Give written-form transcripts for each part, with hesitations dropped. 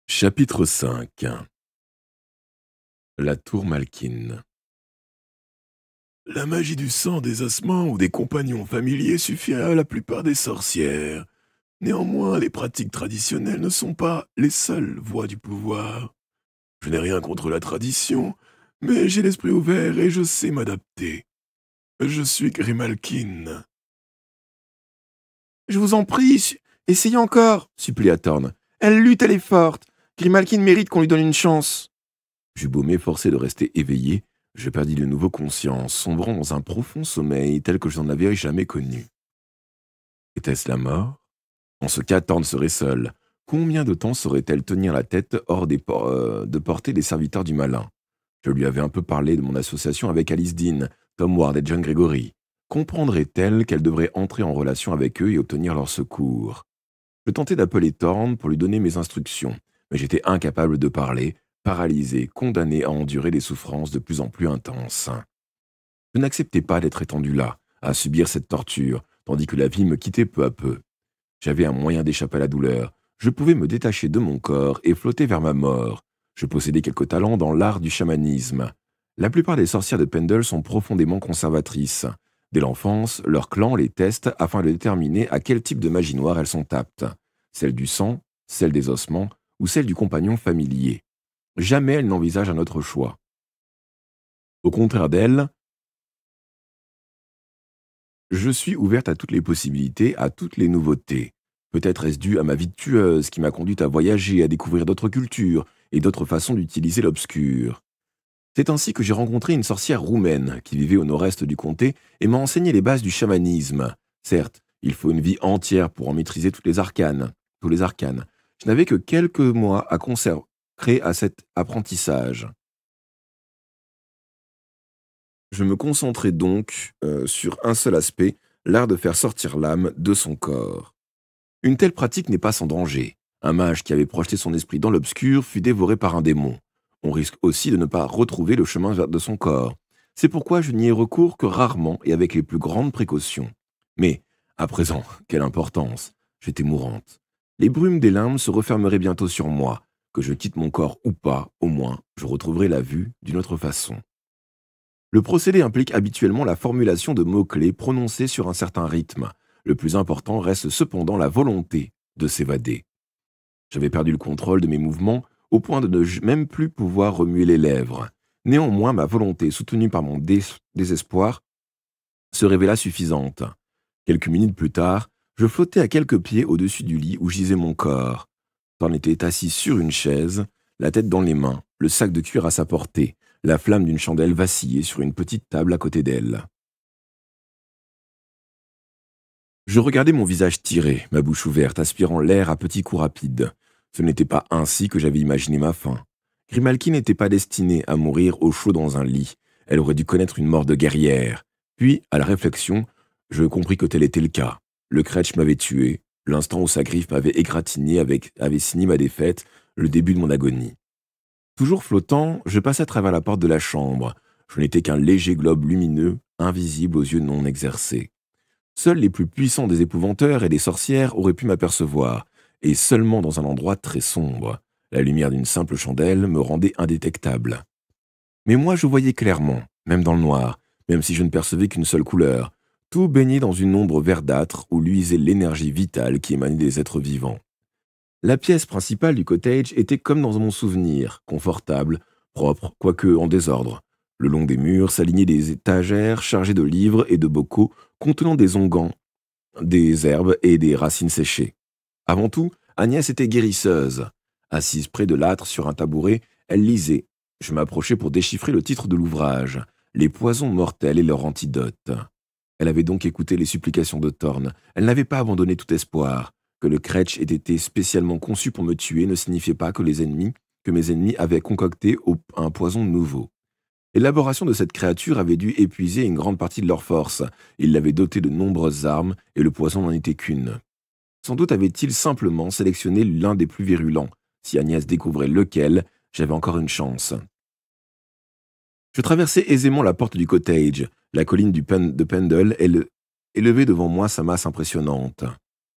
Chapitre 5. La tour Malkin. La magie du sang des ossements ou des compagnons familiers suffit à la plupart des sorcières. Néanmoins, les pratiques traditionnelles ne sont pas les seules voies du pouvoir. Je n'ai rien contre la tradition, mais j'ai l'esprit ouvert et je sais m'adapter. Je suis Grimalkin. Je vous en prie, essayez encore, supplia Thorn. Elle lutte, elle est forte. Grimalkin mérite qu'on lui donne une chance. J'eus beau m'efforcer de rester éveillé, je perdis de nouveau conscience, sombrant dans un profond sommeil tel que je n'en avais jamais connu. Était-ce la mort? En ce cas, Thorn serait seule. Combien de temps saurait-elle tenir la tête hors de portée des serviteurs du malin? Je lui avais un peu parlé de mon association avec Alice Dean, Tom Ward et John Gregory. Comprendrait-elle qu'elle devrait entrer en relation avec eux et obtenir leur secours? Je tentais d'appeler Thorn pour lui donner mes instructions, mais j'étais incapable de parler, paralysé, condamné à endurer des souffrances de plus en plus intenses. Je n'acceptais pas d'être étendu là, à subir cette torture, tandis que la vie me quittait peu à peu. J'avais un moyen d'échapper à la douleur. Je pouvais me détacher de mon corps et flotter vers ma mort. Je possédais quelques talents dans l'art du chamanisme. La plupart des sorcières de Pendle sont profondément conservatrices. Dès l'enfance, leur clan les teste afin de déterminer à quel type de magie noire elles sont aptes. Celle du sang, celle des ossements ou celle du compagnon familier. Jamais elles n'envisagent un autre choix. Au contraire d'elles, je suis ouverte à toutes les possibilités, à toutes les nouveautés. Peut-être est-ce dû à ma vie de tueuse qui m'a conduite à voyager, à découvrir d'autres cultures et d'autres façons d'utiliser l'obscur. C'est ainsi que j'ai rencontré une sorcière roumaine qui vivait au nord-est du comté et m'a enseigné les bases du chamanisme. Certes, il faut une vie entière pour en maîtriser tous les arcanes. Je n'avais que quelques mois à consacrer à cet apprentissage. Je me concentrais donc sur un seul aspect, l'art de faire sortir l'âme de son corps. Une telle pratique n'est pas sans danger. Un mage qui avait projeté son esprit dans l'obscur fut dévoré par un démon. On risque aussi de ne pas retrouver le chemin de son corps. C'est pourquoi je n'y ai recours que rarement et avec les plus grandes précautions. Mais, à présent, quelle importance! J'étais mourante. Les brumes des limbes se refermeraient bientôt sur moi. Que je quitte mon corps ou pas, au moins, je retrouverai la vue d'une autre façon. Le procédé implique habituellement la formulation de mots-clés prononcés sur un certain rythme. Le plus important reste cependant la volonté de s'évader. J'avais perdu le contrôle de mes mouvements au point de ne même plus pouvoir remuer les lèvres. Néanmoins, ma volonté, soutenue par mon désespoir, se révéla suffisante. Quelques minutes plus tard, je flottais à quelques pieds au-dessus du lit où gisait mon corps. Thorn était assis sur une chaise, la tête dans les mains, le sac de cuir à sa portée. La flamme d'une chandelle vacillait sur une petite table à côté d'elle. Je regardais mon visage tiré, ma bouche ouverte, aspirant l'air à petits coups rapides. Ce n'était pas ainsi que j'avais imaginé ma fin. Grimalkin n'était pas destinée à mourir au chaud dans un lit. Elle aurait dû connaître une mort de guerrière. Puis, à la réflexion, je compris que tel était le cas. Le Kretsch m'avait tué. L'instant où sa griffe m'avait égratigné avait signé ma défaite, le début de mon agonie. Toujours flottant, je passai à travers la porte de la chambre. Je n'étais qu'un léger globe lumineux, invisible aux yeux non exercés. Seuls les plus puissants des épouvanteurs et des sorcières auraient pu m'apercevoir, et seulement dans un endroit très sombre. La lumière d'une simple chandelle me rendait indétectable. Mais moi je voyais clairement, même dans le noir, même si je ne percevais qu'une seule couleur, tout baigné dans une ombre verdâtre où luisait l'énergie vitale qui émanait des êtres vivants. La pièce principale du cottage était comme dans mon souvenir, confortable, propre, quoique en désordre. Le long des murs s'alignaient des étagères chargées de livres et de bocaux contenant des onguents, des herbes et des racines séchées. Avant tout, Agnès était guérisseuse. Assise près de l'âtre sur un tabouret, elle lisait. Je m'approchai pour déchiffrer le titre de l'ouvrage, Les poisons mortels et leur antidote. Elle avait donc écouté les supplications de Thorn. Elle n'avait pas abandonné tout espoir. Que le Kretsch ait été spécialement conçu pour me tuer ne signifiait pas que mes ennemis avaient concocté un poison nouveau. L'élaboration de cette créature avait dû épuiser une grande partie de leur force. Ils l'avaient dotée de nombreuses armes et le poison n'en était qu'une. Sans doute avait-il simplement sélectionné l'un des plus virulents. Si Agnès découvrait lequel, j'avais encore une chance. Je traversai aisément la porte du cottage. La colline de Pendle élevait devant moi sa masse impressionnante.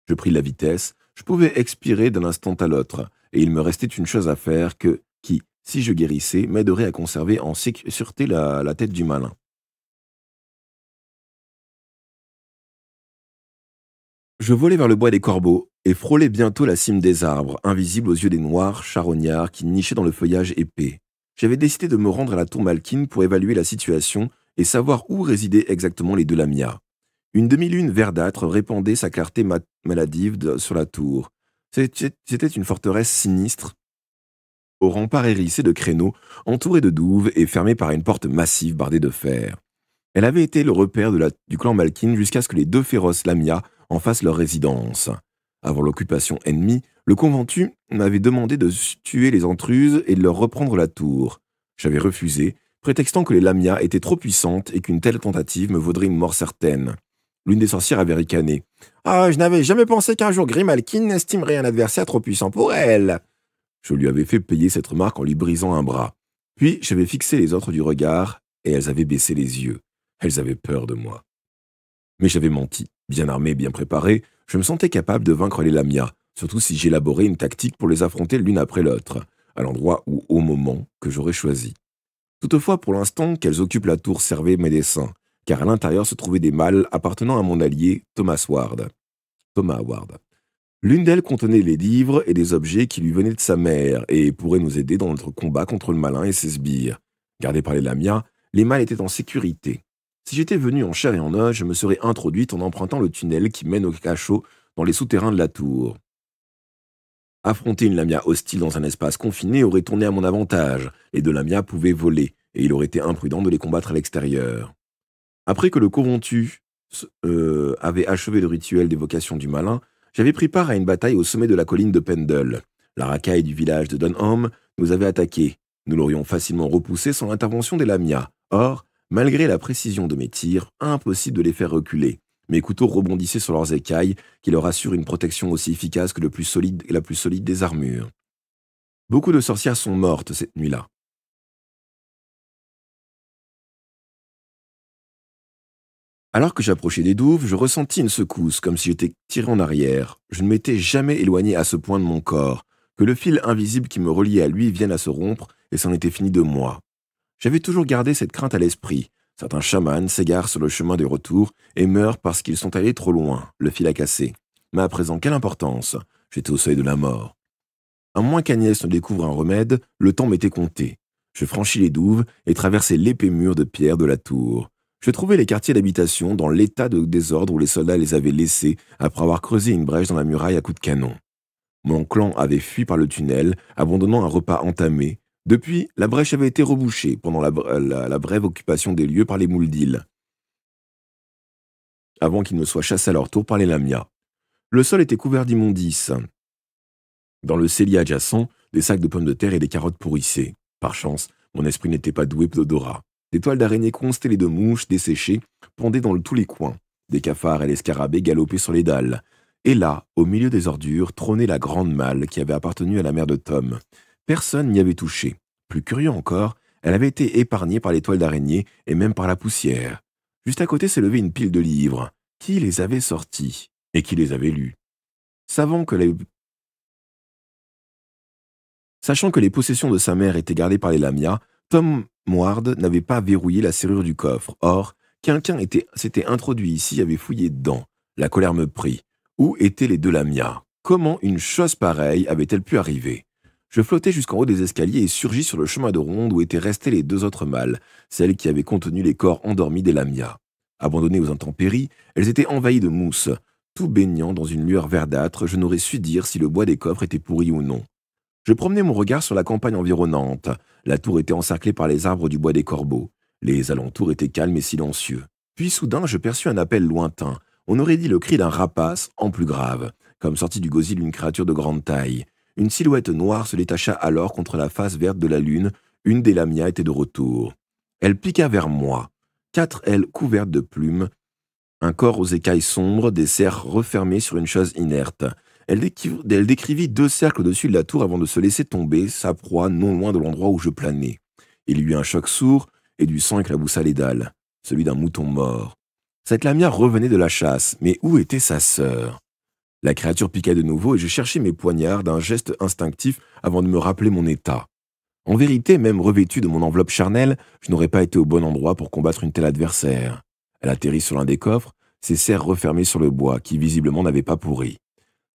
Je pris la vitesse, je pouvais expirer d'un instant à l'autre. et il me restait une chose à faire qui, si je guérissais, m'aiderait à conserver en sûreté la tête du malin. Je volais vers le bois des corbeaux et frôlais bientôt la cime des arbres, invisible aux yeux des noirs charognards qui nichaient dans le feuillage épais. J'avais décidé de me rendre à la tour Malkin pour évaluer la situation et savoir où résidaient exactement les deux Lamia. Une demi-lune verdâtre répandait sa clarté maladive sur la tour. C'était une forteresse sinistre, aux remparts hérissés de créneaux, entourée de douves et fermée par une porte massive bardée de fer. Elle avait été le repère du clan Malkin jusqu'à ce que les deux féroces Lamia en fassent leur résidence. Avant l'occupation ennemie, le conventu m'avait demandé de tuer les intruses et de leur reprendre la tour. J'avais refusé, prétextant que les Lamia étaient trop puissantes et qu'une telle tentative me vaudrait une mort certaine. L'une des sorcières avait ricané. « Ah, je n'avais jamais pensé qu'un jour Grimalkin estimerait un adversaire trop puissant pour elle !» Je lui avais fait payer cette remarque en lui brisant un bras. Puis j'avais fixé les autres du regard et elles avaient baissé les yeux. Elles avaient peur de moi. Mais j'avais menti. Bien armé et bien préparé, je me sentais capable de vaincre les Lamia, surtout si j'élaborais une tactique pour les affronter l'une après l'autre, à l'endroit ou au moment que j'aurais choisi. Toutefois, pour l'instant, qu'elles occupent la tour servait mes desseins, car à l'intérieur se trouvaient des mâles appartenant à mon allié Thomas Ward. L'une d'elles contenait les livres et des objets qui lui venaient de sa mère et pourraient nous aider dans notre combat contre le malin et ses sbires. Gardés par les Lamia, les mâles étaient en sécurité. Si j'étais venu en chair et en os, je me serais introduite en empruntant le tunnel qui mène au cachot dans les souterrains de la tour. Affronter une Lamia hostile dans un espace confiné aurait tourné à mon avantage. Les deux Lamia pouvaient voler, et il aurait été imprudent de les combattre à l'extérieur. Après que le conventu avait achevé le rituel d'évocation du malin, j'avais pris part à une bataille au sommet de la colline de Pendle. La racaille du village de Dunham nous avait attaqués. Nous l'aurions facilement repoussé sans l'intervention des Lamia. Or, malgré la précision de mes tirs, impossible de les faire reculer. Mes couteaux rebondissaient sur leurs écailles, qui leur assurent une protection aussi efficace que la plus solide des armures. Beaucoup de sorcières sont mortes cette nuit-là. Alors que j'approchais des douves, je ressentis une secousse, comme si j'étais tiré en arrière. Je ne m'étais jamais éloigné à ce point de mon corps, que le fil invisible qui me reliait à lui vienne à se rompre, et c'en était fini de moi. J'avais toujours gardé cette crainte à l'esprit. Certains chamans s'égarent sur le chemin de retour et meurent parce qu'ils sont allés trop loin, le fil a cassé. Mais à présent, quelle importance? J'étais au seuil de la mort. À moins qu'Agnès ne découvre un remède, le temps m'était compté. Je franchis les douves et traversai l'épais mur de pierre de la tour. Je trouvai les quartiers d'habitation dans l'état de désordre où les soldats les avaient laissés après avoir creusé une brèche dans la muraille à coups de canon. Mon clan avait fui par le tunnel, abandonnant un repas entamé. Depuis, la brèche avait été rebouchée pendant la brève occupation des lieux par les Mouldils, avant qu'ils ne soient chassés à leur tour par les Lamia. Le sol était couvert d'immondices. Dans le cellier adjacent, des sacs de pommes de terre et des carottes pourrissaient. Par chance, mon esprit n'était pas doué d'odorat. Des toiles d'araignées constellées de mouches desséchées pendaient dans tous les coins. Des cafards et des scarabées galopaient sur les dalles. Et là, au milieu des ordures, trônait la grande malle qui avait appartenu à la mère de Tom. Personne n'y avait touché. Plus curieux encore, elle avait été épargnée par les toiles d'araignée et même par la poussière. Juste à côté s'élevait une pile de livres. Qui les avait sortis? Et qui les avait lus? Sachant que les possessions de sa mère étaient gardées par les Lamia, Tom Ward n'avait pas verrouillé la serrure du coffre. Or, quelqu'un s'était introduit ici et avait fouillé dedans. La colère me prit. Où étaient les deux Lamia? Comment une chose pareille avait-elle pu arriver? Je flottais jusqu'en haut des escaliers et surgis sur le chemin de ronde où étaient restés les deux autres mâles, celles qui avaient contenu les corps endormis des Lamia. Abandonnées aux intempéries, elles étaient envahies de mousse. Tout baignant dans une lueur verdâtre, je n'aurais su dire si le bois des coffres était pourri ou non. Je promenais mon regard sur la campagne environnante. La tour était encerclée par les arbres du bois des corbeaux. Les alentours étaient calmes et silencieux. Puis soudain, je perçus un appel lointain. On aurait dit le cri d'un rapace, en plus grave, comme sorti du gosier d'une créature de grande taille. Une silhouette noire se détacha alors contre la face verte de la lune. Une des Lamia était de retour. Elle piqua vers moi. 4 ailes couvertes de plumes, un corps aux écailles sombres, des serres refermées sur une chose inerte. Elle décrivit 2 cercles au-dessus de la tour avant de se laisser tomber, sa proie non loin de l'endroit où je planais. Il y eut un choc sourd et du sang éclaboussa les dalles, celui d'un mouton mort. Cette Lamia revenait de la chasse, mais où était sa sœur? La créature piquait de nouveau et je cherchais mes poignards d'un geste instinctif avant de me rappeler mon état. En vérité, même revêtu de mon enveloppe charnelle, je n'aurais pas été au bon endroit pour combattre une telle adversaire. Elle atterrit sur l'un des coffres, ses serres refermées sur le bois, qui visiblement n'avait pas pourri.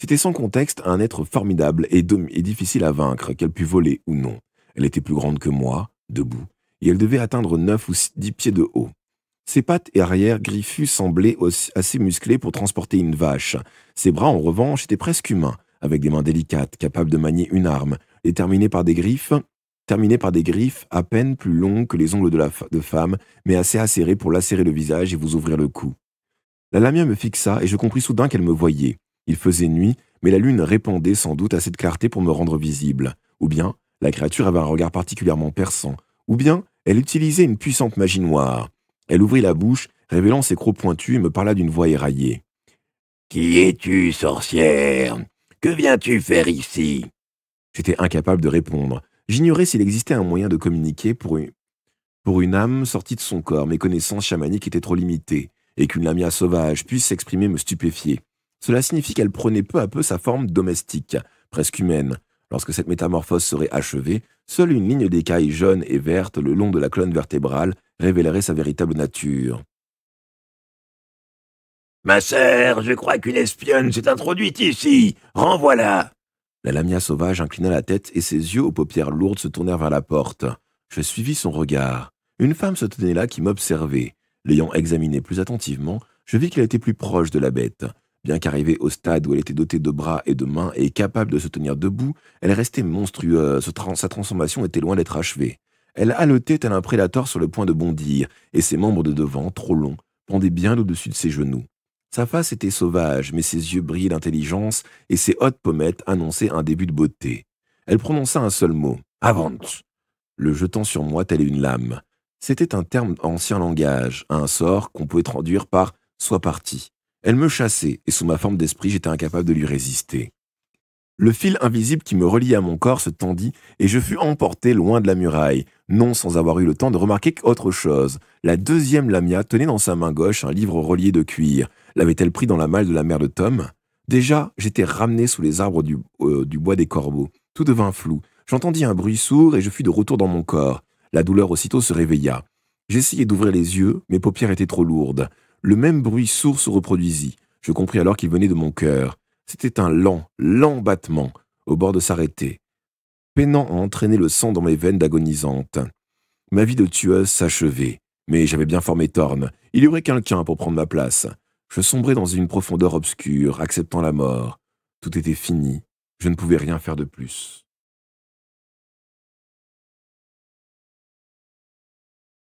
C'était sans contexte un être formidable et difficile à vaincre, qu'elle pût voler ou non. Elle était plus grande que moi, debout, et elle devait atteindre 9 ou 10 pieds de haut. Ses pattes et arrière griffues semblaient assez musclées pour transporter une vache. Ses bras, en revanche, étaient presque humains, avec des mains délicates, capables de manier une arme, et terminées par des griffes à peine plus longues que les ongles de femme, mais assez acérées pour lacérer le visage et vous ouvrir le cou. La lamia me fixa et je compris soudain qu'elle me voyait. Il faisait nuit, mais la lune répandait sans doute assez de clarté pour me rendre visible. Ou bien, la créature avait un regard particulièrement perçant. Ou bien, elle utilisait une puissante magie noire. Elle ouvrit la bouche, révélant ses crocs pointus et me parla d'une voix éraillée. « Qui es-tu, sorcière? Que viens-tu faire ici ?» J'étais incapable de répondre. J'ignorais s'il existait un moyen de communiquer pour une âme sortie de son corps. Mes connaissances chamaniques étaient trop limitées, et qu'une lamia sauvage puisse s'exprimer me stupéfiait. Cela signifie qu'elle prenait peu à peu sa forme domestique, presque humaine. Lorsque cette métamorphose serait achevée, seule une ligne d'écailles jaunes et vertes le long de la colonne vertébrale révélerait sa véritable nature. « Ma sœur, je crois qu'une espionne s'est introduite ici. Renvoie-la !» La lamia sauvage inclina la tête et ses yeux aux paupières lourdes se tournèrent vers la porte. Je suivis son regard. Une femme se tenait là qui m'observait. L'ayant examinée plus attentivement, je vis qu'elle était plus proche de la bête. Bien qu'arrivée au stade où elle était dotée de bras et de mains et capable de se tenir debout, elle restait monstrueuse. Sa transformation était loin d'être achevée. Elle haletait tel un prédateur sur le point de bondir, et ses membres de devant, trop longs, pendaient bien au-dessus de ses genoux. Sa face était sauvage, mais ses yeux brillaient d'intelligence et ses hautes pommettes annonçaient un début de beauté. Elle prononça un seul mot, « Avance !» le jetant sur moi telle une lame. C'était un terme ancien langage, un sort qu'on pouvait traduire par « sois parti ». Elle me chassait, et sous ma forme d'esprit, j'étais incapable de lui résister. Le fil invisible qui me reliait à mon corps se tendit, et je fus emporté loin de la muraille, non sans avoir eu le temps de remarquer autre chose. La deuxième lamia tenait dans sa main gauche un livre relié de cuir. L'avait-elle pris dans la malle de la mère de Tom? Déjà, j'étais ramené sous les arbres du bois des corbeaux. Tout devint flou. J'entendis un bruit sourd, et je fus de retour dans mon corps. La douleur aussitôt se réveilla. J'essayai d'ouvrir les yeux, mes paupières étaient trop lourdes. Le même bruit sourd se reproduisit. Je compris alors qu'il venait de mon cœur. C'était un lent battement, au bord de s'arrêter, peinant à entraîner le sang dans mes veines d'agonisantes. Ma vie de tueuse s'achevait, mais j'avais bien formé Thorn. Il y aurait quelqu'un pour prendre ma place. Je sombrais dans une profondeur obscure, acceptant la mort. Tout était fini. Je ne pouvais rien faire de plus.